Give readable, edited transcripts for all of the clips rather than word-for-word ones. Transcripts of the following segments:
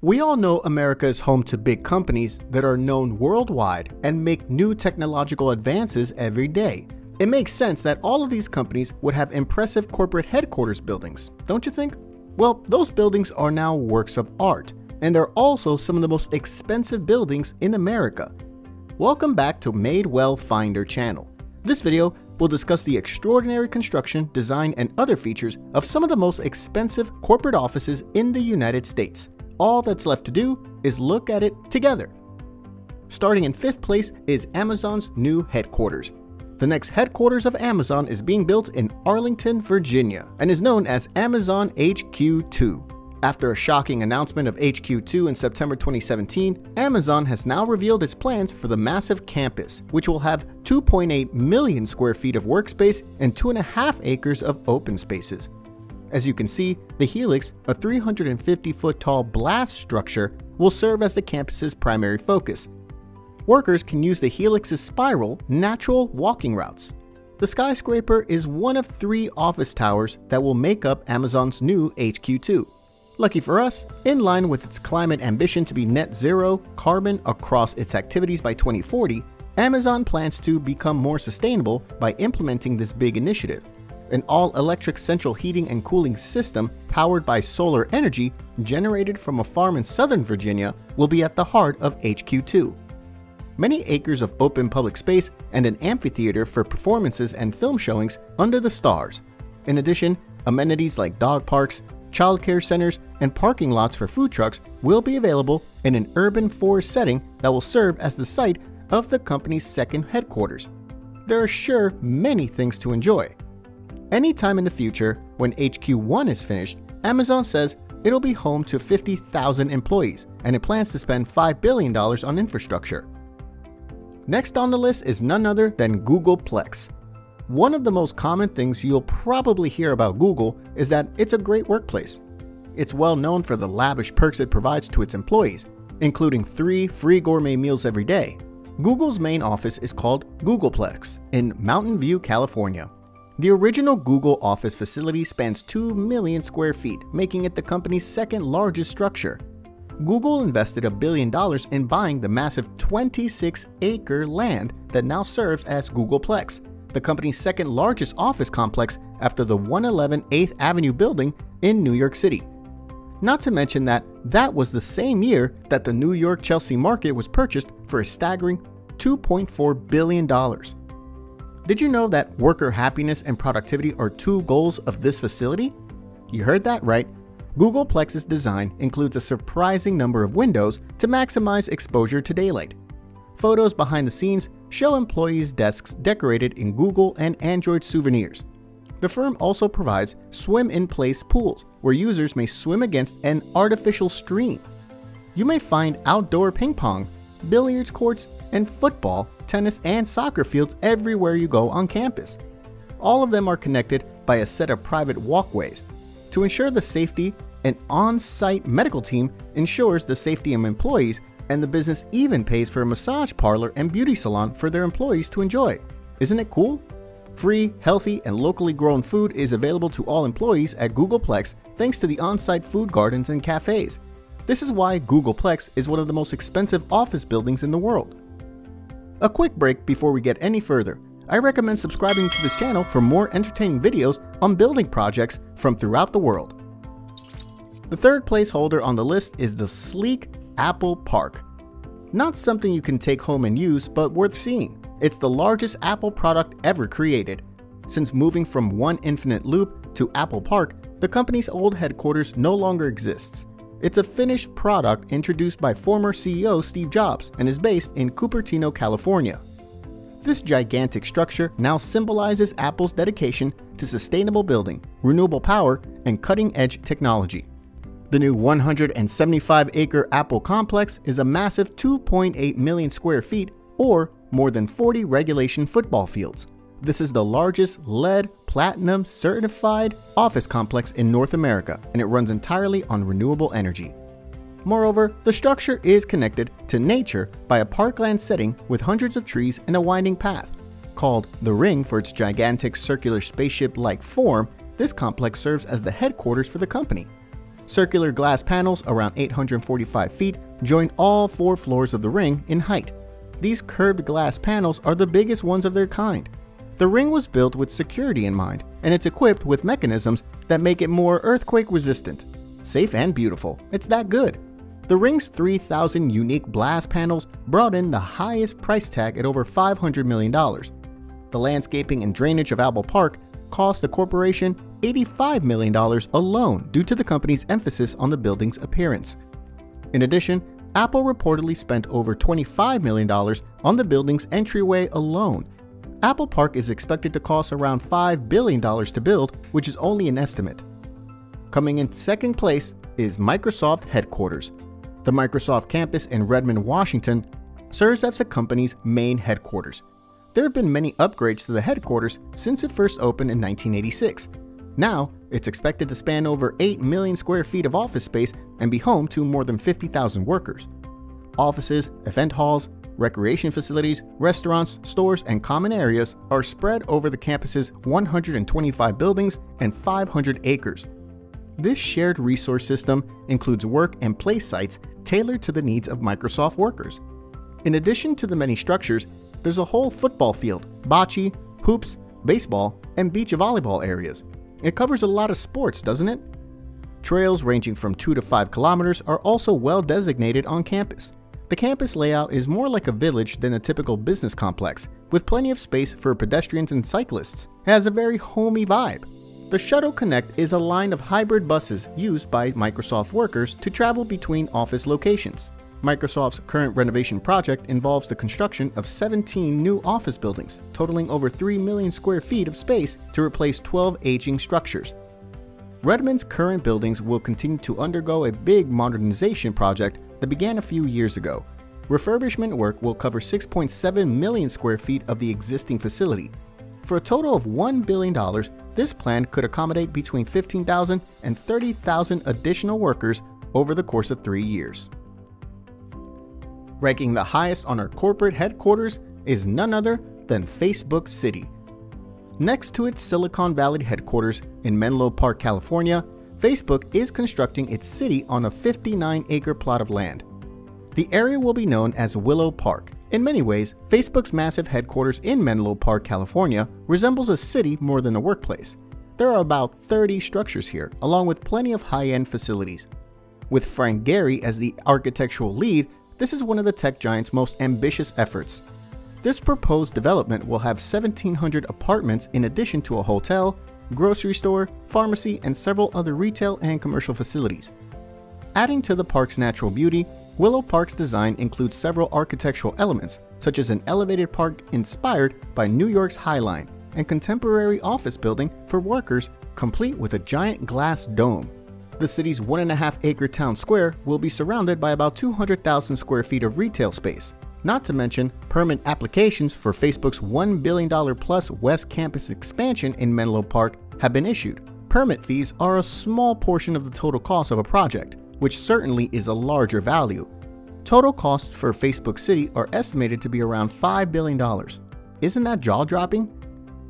We all know America is home to big companies that are known worldwide and make new technological advances every day. It makes sense that all of these companies would have impressive corporate headquarters buildings, don't you think? Well, those buildings are now works of art, and they're also some of the most expensive buildings in America. Welcome back to Madewell Finder channel. This video will discuss the extraordinary construction, design, and other features of some of the most expensive corporate offices in the United States. All that's left to do is look at it together. Starting in 5th place is Amazon's new headquarters. The next headquarters of Amazon is being built in Arlington, Virginia, and is known as Amazon HQ2. After a shocking announcement of HQ2 in September 2017, Amazon has now revealed its plans for the massive campus, which will have 2.8 million square feet of workspace and 2.5 acres of open spaces. As you can see, the Helix, a 350-foot-tall blast structure, will serve as the campus's primary focus. Workers can use the Helix's spiral, natural walking routes. The skyscraper is one of 3 office towers that will make up Amazon's new HQ2. Lucky for us, in line with its climate ambition to be net zero carbon across its activities by 2040, Amazon plans to become more sustainable by implementing this big initiative. An all-electric central heating and cooling system powered by solar energy generated from a farm in Southern Virginia will be at the heart of HQ2. Many acres of open public space and an amphitheater for performances and film showings under the stars. In addition, amenities like dog parks, childcare centers, and parking lots for food trucks will be available in an urban forest setting that will serve as the site of the company's second headquarters. There are sure many things to enjoy. Anytime in the future, when HQ1 is finished, Amazon says it'll be home to 50,000 employees, and it plans to spend $5 billion on infrastructure. Next on the list is none other than googleplex. One of the most common things you'll probably hear about Google is that it's a great workplace. It's well known for the lavish perks it provides to its employees, including 3 free gourmet meals every day. Google's main office is called googleplex in Mountain View, California. The original Google office facility spans 2 million square feet, making it the company's second largest structure. Google invested $1 billion in buying the massive 26-acre land that now serves as Googleplex, the company's second largest office complex after the 111 8th Avenue building in New York City. Not to mention that was the same year that the New York Chelsea market was purchased for a staggering $2.4 billion. Did you know that worker happiness and productivity are 2 goals of this facility? You heard that right. Googleplex's design includes a surprising number of windows to maximize exposure to daylight. Photos behind the scenes show employees' desks decorated in Google and Android souvenirs. The firm also provides swim-in-place pools where users may swim against an artificial stream. You may find outdoor ping pong, billiards courts, and football, tennis, and soccer fields everywhere you go on campus. All of them are connected by a set of private walkways. To ensure the safety, an on-site medical team ensures the safety of employees, and the business even pays for a massage parlor and beauty salon for their employees to enjoy. Isn't it cool? Free, healthy, and locally grown food is available to all employees at Googleplex thanks to the on-site food gardens and cafes. This is why Googleplex is one of the most expensive office buildings in the world. A quick break before we get any further. I recommend subscribing to this channel for more entertaining videos on building projects from throughout the world. The 3rd placeholder on the list is the sleek Apple Park. Not something you can take home and use, but worth seeing. It's the largest Apple product ever created. Since moving from One Infinite Loop to Apple Park, the company's old headquarters no longer exists. It's a finished product introduced by former CEO Steve Jobs and is based in Cupertino, California. This gigantic structure now symbolizes Apple's dedication to sustainable building, renewable power, and cutting-edge technology. The new 175-acre Apple complex is a massive 2.8 million square feet, or more than 40 regulation football fields. This is the largest LEED Platinum certified office complex in North America, and it runs entirely on renewable energy. Moreover, the structure is connected to nature by a parkland setting with hundreds of trees and a winding path. Called the Ring for its gigantic circular spaceship-like form, this complex serves as the headquarters for the company. Circular glass panels around 845 feet join all 4 floors of the ring in height. These curved glass panels are the biggest ones of their kind. The ring was built with security in mind, and it's equipped with mechanisms that make it more earthquake resistant. Safe and beautiful, it's that good. The ring's 3,000 unique blast panels brought in the highest price tag at over $500 million. The landscaping and drainage of Apple Park cost the corporation $85 million alone due to the company's emphasis on the building's appearance. In addition, Apple reportedly spent over $25 million on the building's entryway alone. Apple Park is expected to cost around $5 billion to build, which is only an estimate. Coming in second place is Microsoft Headquarters. The Microsoft campus in Redmond, Washington serves as the company's main headquarters. There have been many upgrades to the headquarters since it first opened in 1986. Now, it's expected to span over 8 million square feet of office space and be home to more than 50,000 workers. Offices, event halls, recreation facilities, restaurants, stores, and common areas are spread over the campus's 125 buildings and 500 acres. This shared resource system includes work and play sites tailored to the needs of Microsoft workers. In addition to the many structures, there's a whole football field, bocce, hoops, baseball, and beach volleyball areas. It covers a lot of sports, doesn't it? Trails ranging from 2 to 5 kilometers are also well designated on campus. The campus layout is more like a village than a typical business complex, with plenty of space for pedestrians and cyclists. It has a very homey vibe. The Shuttle Connect is a line of hybrid buses used by Microsoft workers to travel between office locations. Microsoft's current renovation project involves the construction of 17 new office buildings, totaling over 3 million square feet of space to replace 12 aging structures. Redmond's current buildings will continue to undergo a big modernization project that began a few years ago. Refurbishment work will cover 6.7 million square feet of the existing facility. For a total of $1 billion, this plan could accommodate between 15,000 and 30,000 additional workers over the course of 3 years. Ranking the highest on our corporate headquarters is none other than Facebook City. Next to its Silicon Valley headquarters in Menlo Park, California, Facebook is constructing its city on a 59-acre plot of land. The area will be known as Willow Park. In many ways, Facebook's massive headquarters in Menlo Park, California resembles a city more than a workplace. There are about 30 structures here, along with plenty of high-end facilities. With Frank Gehry as the architectural lead, this is one of the tech giant's most ambitious efforts. This proposed development will have 1,700 apartments in addition to a hotel, grocery store, pharmacy, and several other retail and commercial facilities. Adding to the park's natural beauty, Willow Park's design includes several architectural elements, such as an elevated park inspired by New York's High Line and contemporary office building for workers, complete with a giant glass dome. The city's 1.5-acre town square will be surrounded by about 200,000 square feet of retail space, not to mention permit applications for Facebook's $1 billion plus West Campus expansion in Menlo Park have been issued. Permit fees are a small portion of the total cost of a project, which certainly is a larger value. Total costs for Facebook City are estimated to be around $5 billion. Isn't that jaw-dropping?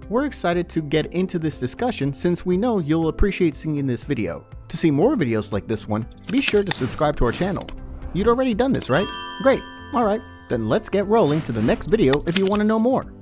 We're excited to get into this discussion since we know you'll appreciate seeing this video. To see more videos like this one, be sure to subscribe to our channel. You'd already done this, right? Great. Alright, then let's get rolling to the next video if you want to know more.